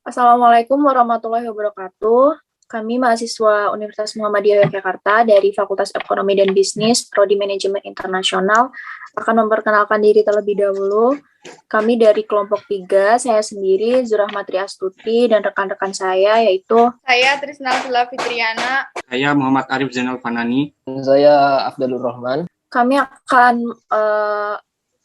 Assalamualaikum warahmatullahi wabarakatuh. Kami mahasiswa Universitas Muhammadiyah Yogyakarta dari Fakultas Ekonomi dan Bisnis, Prodi Manajemen Internasional, akan memperkenalkan diri terlebih dahulu. Kami dari kelompok 3, saya sendiri, Zurahmatri Astuti, dan rekan-rekan saya, yaitu Saya Trisna Sula Fitriana. Saya Muhammad Arif Zainal Fanani. Saya Afdalur Rahman. Kami akan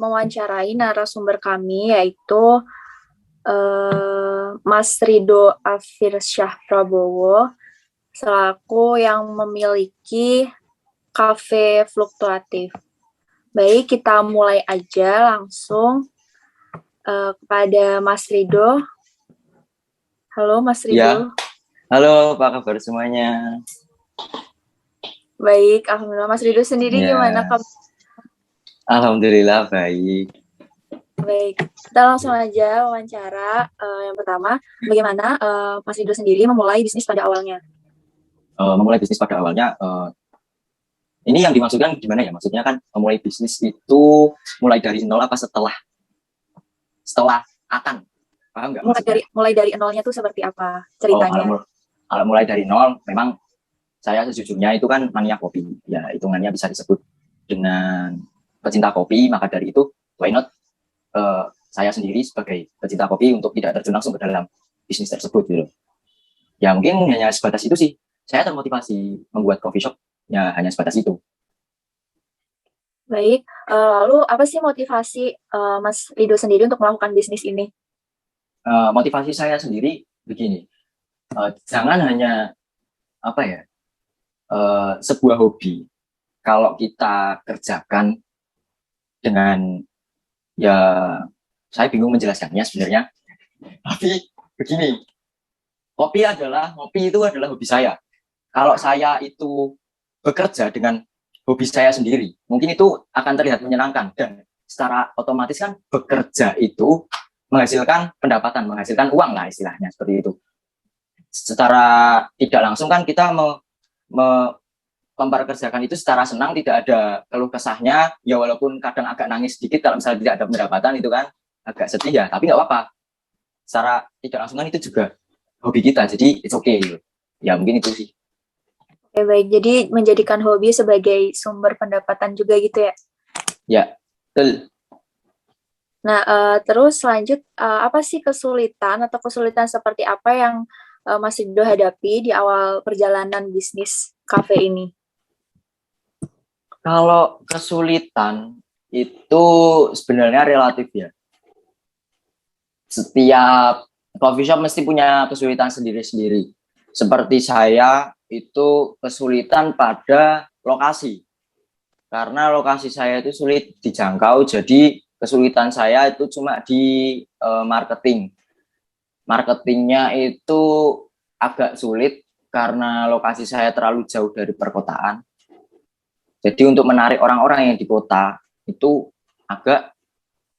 mewawancarai narasumber kami, yaitu Mas Rido Afirsyah Prabowo, selaku yang memiliki kafe fluktuatif. Baik, kita mulai aja langsung kepada Mas Rido. Halo Mas Rido. Ya. Halo, apa kabar semuanya? Baik, alhamdulillah. Mas Rido sendiri gimana kabar? Alhamdulillah baik. Baik, kita langsung aja wawancara. Yang pertama, bagaimana Mas Rido sendiri memulai bisnis pada awalnya? Memulai bisnis pada awalnya, ini yang dimaksudkan gimana ya? Maksudnya kan memulai bisnis itu mulai dari nol apa setelah akan? Paham nggak? Mulai dari nolnya tuh seperti apa ceritanya? Kalau mulai dari nol, memang saya sejujurnya itu kan mania kopi. Ya, hitungannya bisa disebut dengan pecinta kopi. Maka dari itu, why not saya sendiri sebagai pecinta kopi untuk tidak terjun langsung ke dalam bisnis tersebut gitu. Ya mungkin hanya sebatas itu sih. Saya termotivasi membuat coffee shop ya hanya sebatas itu. Baik, lalu apa sih motivasi Mas Rido sendiri untuk melakukan bisnis ini? Motivasi saya sendiri begini, jangan hanya apa ya sebuah hobi. Kalau kita kerjakan dengan ya saya bingung menjelaskannya sebenarnya. Tapi begini, kopi itu adalah hobi saya. Kalau saya itu bekerja dengan hobi saya sendiri, mungkin itu akan terlihat menyenangkan dan secara otomatis kan bekerja itu menghasilkan pendapatan, menghasilkan uang lah istilahnya seperti itu. Secara tidak langsung kan kita memperkerjakan itu secara senang, tidak ada keluh kesahnya, ya walaupun kadang agak nangis sedikit kalau misalnya tidak ada pendapatan itu kan agak sedih ya, tapi nggak apa-apa. Secara tidak langsung kan itu juga hobi kita, jadi it's okay. Ya mungkin itu sih. Oke, baik, jadi menjadikan hobi sebagai sumber pendapatan juga gitu ya? Ya, betul. Nah, terus lanjut, apa sih kesulitan atau kesulitan seperti apa yang Mas Rido hadapi di awal perjalanan bisnis kafe ini? Kalau kesulitan itu sebenarnya relatif ya. Setiap coffee shop mesti punya kesulitan sendiri-sendiri. Seperti saya itu kesulitan pada lokasi. Karena lokasi saya itu sulit dijangkau, jadi kesulitan saya itu cuma di marketing. Marketingnya itu agak sulit karena lokasi saya terlalu jauh dari perkotaan. Jadi untuk menarik orang-orang yang di kota itu agak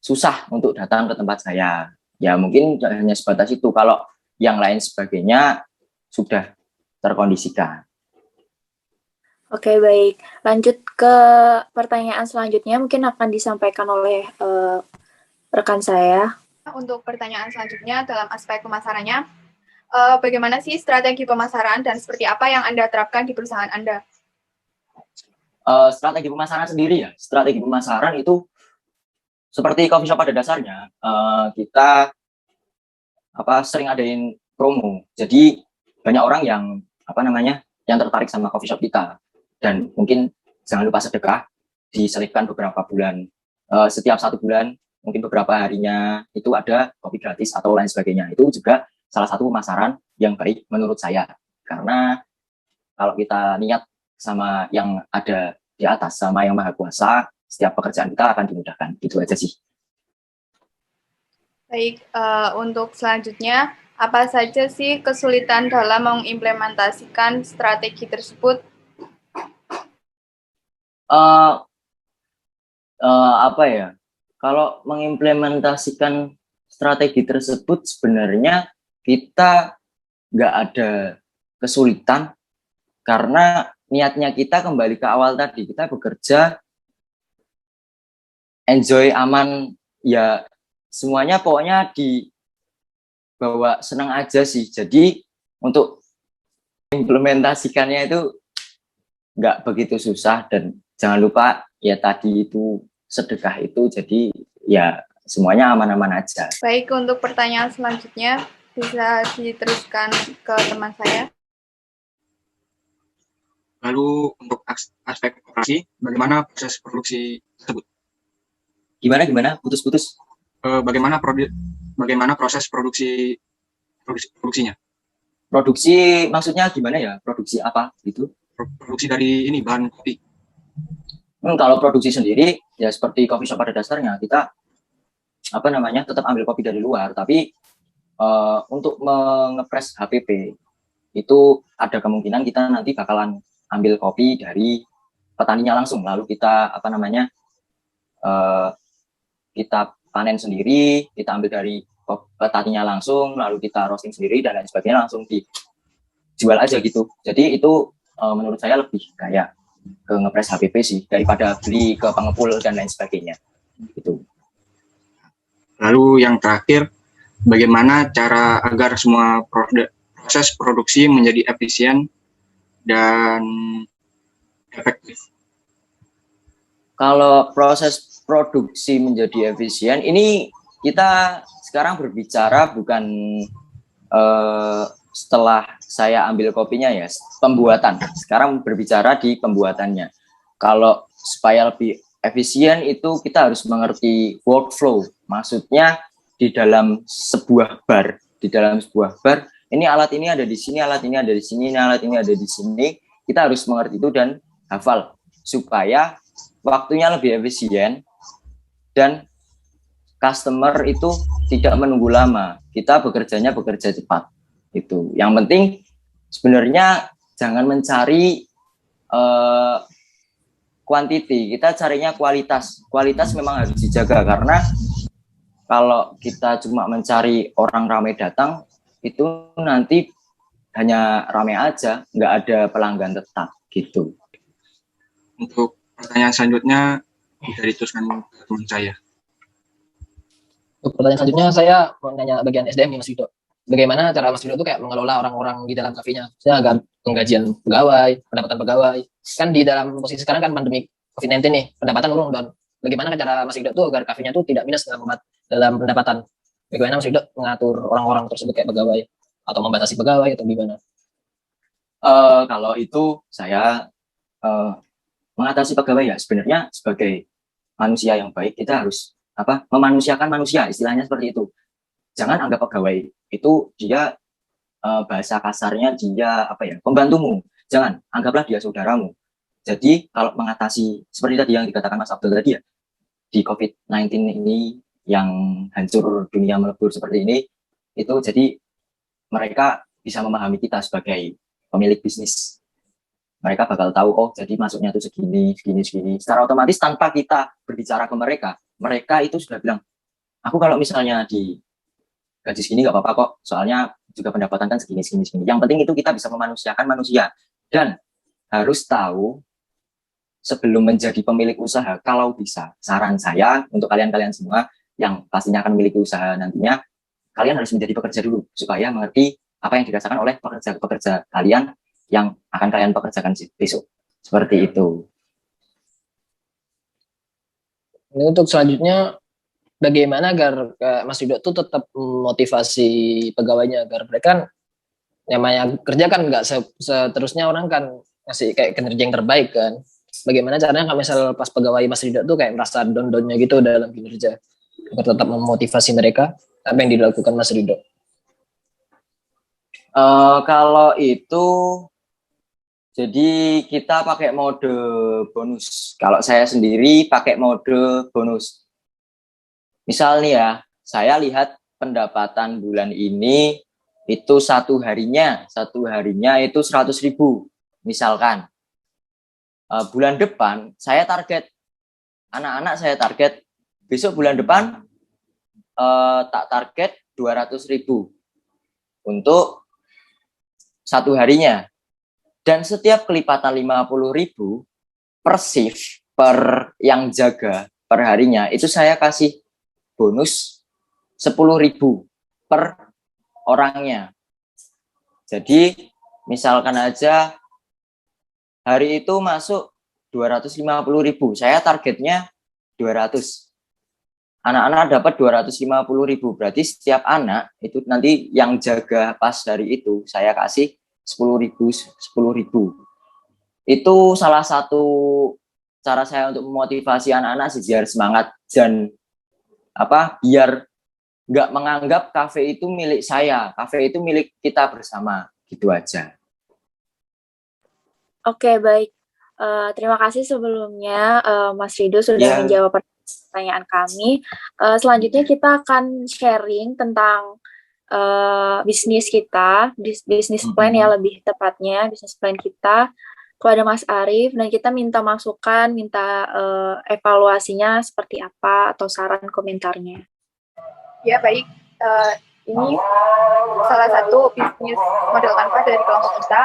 susah untuk datang ke tempat saya. Ya mungkin hanya sebatas itu. Kalau yang lain sebagainya sudah terkondisikan. Oke, baik. Lanjut ke pertanyaan selanjutnya, mungkin akan disampaikan oleh rekan saya. Untuk pertanyaan selanjutnya dalam aspek pemasarannya, bagaimana sih strategi pemasaran dan seperti apa yang Anda terapkan di perusahaan Anda? Strategi pemasaran sendiri ya. Strategi pemasaran itu seperti coffee shop pada dasarnya, kita sering adain promo. Jadi banyak orang yang yang tertarik sama coffee shop kita. Dan mungkin jangan lupa sedekah, diselipkan beberapa bulan, setiap 1 bulan, mungkin beberapa harinya itu ada kopi gratis atau lain sebagainya. Itu juga salah satu pemasaran yang baik menurut saya. Karena kalau kita niat sama yang ada di atas, sama yang maha kuasa, setiap pekerjaan kita akan dimudahkan. Gitu aja sih. Baik, untuk selanjutnya, apa saja sih kesulitan dalam mengimplementasikan strategi tersebut? Kalau mengimplementasikan strategi tersebut sebenarnya kita nggak ada kesulitan karena niatnya kita kembali ke awal tadi, kita bekerja enjoy, aman, ya semuanya pokoknya bawa senang aja sih. Jadi untuk implementasikannya itu nggak begitu susah, dan jangan lupa ya tadi itu sedekah itu, jadi ya semuanya aman-aman aja. Baik, untuk pertanyaan selanjutnya bisa diteruskan ke teman saya. Lalu untuk aspek operasi, bagaimana proses produksi tersebut? Gimana? Putus-putus. Bagaimana proses produksinya? Produksi maksudnya gimana ya? Produksi apa gitu? Produksi dari ini bahan kopi. Kalau produksi sendiri ya seperti coffee shop pada dasarnya, kita tetap ambil kopi dari luar, tapi untuk mengepres HPP itu ada kemungkinan kita nanti bakalan ambil kopi dari petaninya langsung, lalu kita kita panen sendiri, kita ambil dari petaninya langsung, lalu kita roasting sendiri dan lain sebagainya, langsung dijual aja gitu. Jadi itu menurut saya lebih kayak ke ngepres HPP sih daripada beli ke pengepul dan lain sebagainya gitu. Lalu yang terakhir, bagaimana cara agar semua proses produksi menjadi efisien dan efektif? Kalau proses produksi menjadi efisien, ini kita sekarang berbicara bukan setelah saya ambil kopinya ya, pembuatan. Sekarang berbicara di pembuatannya. Kalau supaya lebih efisien itu kita harus mengerti workflow. Maksudnya di dalam sebuah bar, ini alat ini ada di sini, alat ini ada di sini, alat ini ada di sini. Kita harus mengerti itu dan hafal supaya waktunya lebih efisien dan customer itu tidak menunggu lama. Kita bekerja cepat. Itu. Yang penting sebenarnya jangan mencari quantity, kita carinya kualitas. Kualitas memang harus dijaga, karena kalau kita cuma mencari orang ramai datang, itu nanti hanya ramai aja, nggak ada pelanggan tetap gitu. Untuk pertanyaan selanjutnya bisa diteruskan ke teman saya. Untuk pertanyaan selanjutnya saya mau nanya bagian SDM nih Mas Yudo. Bagaimana cara Mas Yudo tuh kayak mengelola orang-orang di dalam kafenya? Saya agak penggajian pegawai, pendapatan pegawai. Kan di dalam posisi sekarang kan pandemi COVID-19 nih, pendapatan turun, dan bagaimana cara Mas Yudo tuh agar kafenya tuh tidak minus dalam pendapatan? Bagaimana Mas Yudo mengatur orang-orang tersebut kayak pegawai, atau membatasi pegawai, atau gimana? Kalau itu saya mengatasi pegawai ya sebenarnya sebagai manusia yang baik, kita harus memanusiakan manusia, istilahnya seperti itu. Jangan anggap pegawai itu dia bahasa kasarnya dia pembantumu. Jangan, anggaplah dia saudaramu. Jadi kalau mengatasi seperti tadi yang dikatakan Mas Abdul tadi ya, di COVID-19 ini yang hancur dunia melebur seperti ini, itu jadi mereka bisa memahami kita sebagai pemilik bisnis. Mereka bakal tahu, oh jadi masuknya tuh segini. Secara otomatis tanpa kita berbicara ke mereka itu sudah bilang, aku kalau misalnya di gaji segini nggak apa-apa kok, soalnya juga pendapatan kan segini. Yang penting itu kita bisa memanusiakan manusia. Dan harus tahu sebelum menjadi pemilik usaha, kalau bisa, saran saya untuk kalian semua yang pastinya akan memiliki usaha nantinya, kalian harus menjadi pekerja dulu, supaya mengerti apa yang dirasakan oleh pekerja kalian yang akan kalian pekerjakan besok. Seperti itu. Ini untuk selanjutnya, bagaimana agar Mas Yudo tuh tetap motivasi pegawainya agar mereka kan namanya kerja kan nggak seterusnya orang kan ngasih kayak kinerja yang terbaik kan. Bagaimana caranya kalau misal pas pegawai Mas Yudo tuh kayak merasa down-downnya gitu dalam kinerja agar tetap memotivasi mereka, apa yang dilakukan Mas Yudo? Kalau itu jadi kita pakai mode bonus. Kalau saya sendiri pakai mode bonus. Misal nih ya, saya lihat pendapatan bulan ini itu satu harinya itu 100.000 misalkan. Bulan depan saya target, anak-anak saya target, besok bulan depan tak target 200.000 untuk satu harinya. Dan setiap kelipatan 50.000 per shift, per yang jaga per harinya, itu saya kasih bonus 10.000 per orangnya. Jadi misalkan aja hari itu masuk 250.000, saya targetnya 200. Anak-anak dapat 250.000, berarti setiap anak itu nanti yang jaga pas dari itu saya kasih 10.000. Itu salah satu cara saya untuk memotivasi anak-anak sih, biar semangat dan biar nggak menganggap kafe itu milik saya, kafe itu milik kita bersama, gitu aja. Oke, baik. Terima kasih sebelumnya Mas Rido sudah menjawab pertanyaan kami. Selanjutnya kita akan sharing tentang bisnis kita, bisnis plan ya lebih tepatnya, bisnis plan kita kepada Mas Arif, dan kita minta masukan, minta evaluasinya seperti apa atau saran komentarnya. Ya, baik. Ini salah satu bisnis model Canva dari kelompok kita.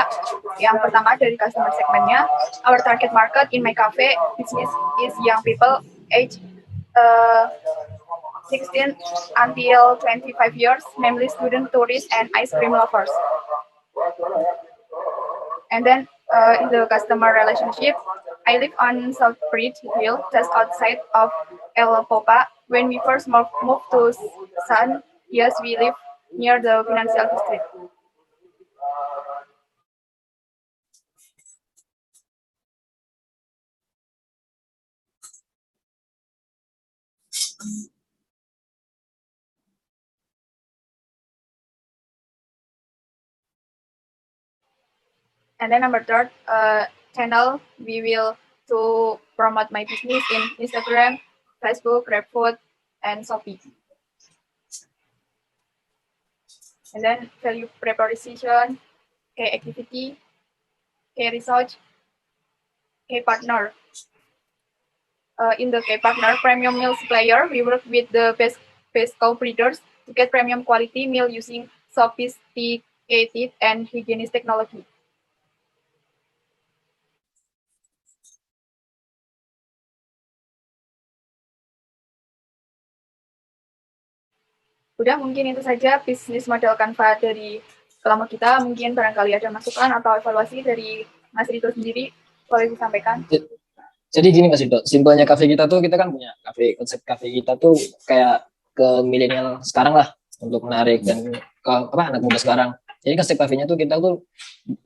Yang pertama dari customer segmentnya, our target market in my cafe business is young people age 16 until 25 years, namely student, tourists, and ice cream lovers. And then in the customer relationship, I live on Southbridge Hill, just outside of El Popa. When we first moved to San, yes, we live near the financial district. And then number third, channel, we will to promote my business in Instagram, Facebook, GrabFood, and Shopee. And then value proposition, K activity, K research, K partner. In the K partner premium meal supplier, we work with the best cow breeders to get premium quality meal using sophisticated and hygienic technology. Udah, mungkin itu saja bisnis model Canva dari kelompok kita. Mungkin barangkali ada masukan atau evaluasi dari Mas Rito sendiri, boleh disampaikan. Jadi gini Mas Rito, simpelnya kafe kita tuh, kita kan punya konsep kafe kita tuh kayak ke milenial sekarang lah, untuk menarik dan ke anak muda sekarang. Jadi konsep kafenya tuh kita tuh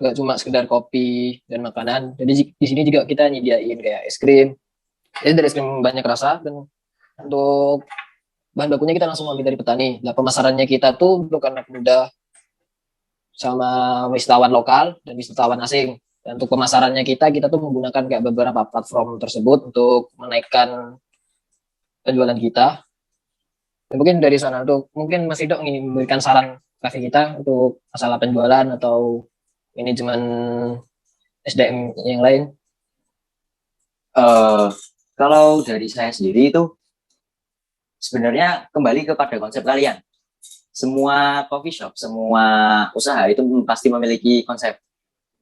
gak cuma sekedar kopi dan makanan. Jadi di sini juga kita nyediain kayak es krim. Jadi dari es krim banyak rasa, dan untuk bahan bakunya kita langsung ambil dari petani. Nah, pemasarannya kita tuh untuk anak muda sama wisatawan lokal dan wisatawan asing. Dan untuk pemasarannya kita tuh menggunakan kayak beberapa platform tersebut untuk menaikkan penjualan kita. Dan mungkin dari sana untuk mungkin Mas Rido ingin memberikan saran kafe kita untuk masalah penjualan atau manajemen SDM yang lain. Kalau dari saya sendiri itu sebenarnya kembali kepada konsep kalian. Semua coffee shop, semua usaha itu pasti memiliki konsep.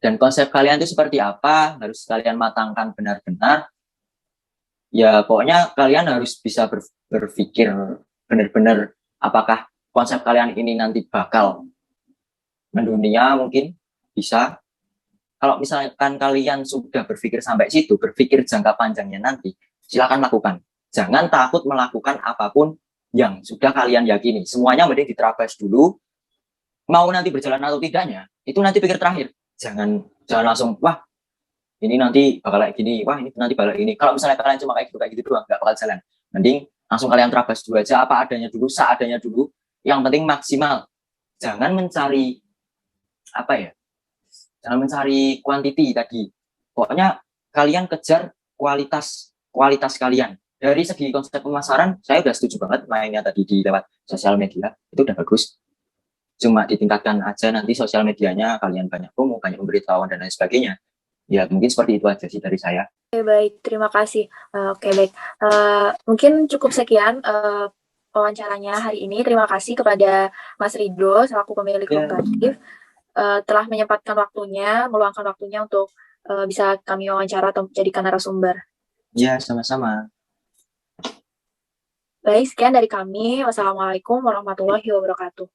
Dan konsep kalian itu seperti apa, harus kalian matangkan benar-benar. Ya pokoknya kalian harus bisa berpikir benar-benar apakah konsep kalian ini nanti bakal mendunia, mungkin bisa. Kalau misalkan kalian sudah berpikir sampai situ, berpikir jangka panjangnya nanti, silakan lakukan. Jangan takut melakukan apapun yang sudah kalian yakini. Semuanya mending diterabas dulu. Mau nanti berjalan atau tidaknya, itu nanti pikir terakhir. Jangan langsung, wah ini nanti bakal kayak gini, wah ini nanti bakal ini. Kalau misalnya kalian cuma kayak gitu doang, nggak bakal jalan. Mending langsung kalian terabas dulu aja, apa adanya dulu, seadanya dulu. Yang penting maksimal. Jangan mencari jangan mencari quantity tadi. Pokoknya kalian kejar kualitas kalian. Dari segi konsep pemasaran, saya udah setuju banget mainnya tadi di lewat sosial media, itu udah bagus. Cuma ditingkatkan aja nanti sosial medianya, kalian banyak promo, banyak pemberitahuan dan lain sebagainya. Ya mungkin seperti itu aja sih dari saya. Oke, baik, terima kasih. Oke, baik. Mungkin cukup sekian wawancaranya hari ini. Terima kasih kepada Mas Rido selaku pemilik kooperatif telah menyempatkan waktunya, meluangkan waktunya untuk bisa kami wawancara atau jadikan narasumber. Ya, sama-sama. Baik, sekian dari kami. Wassalamualaikum warahmatullahi wabarakatuh.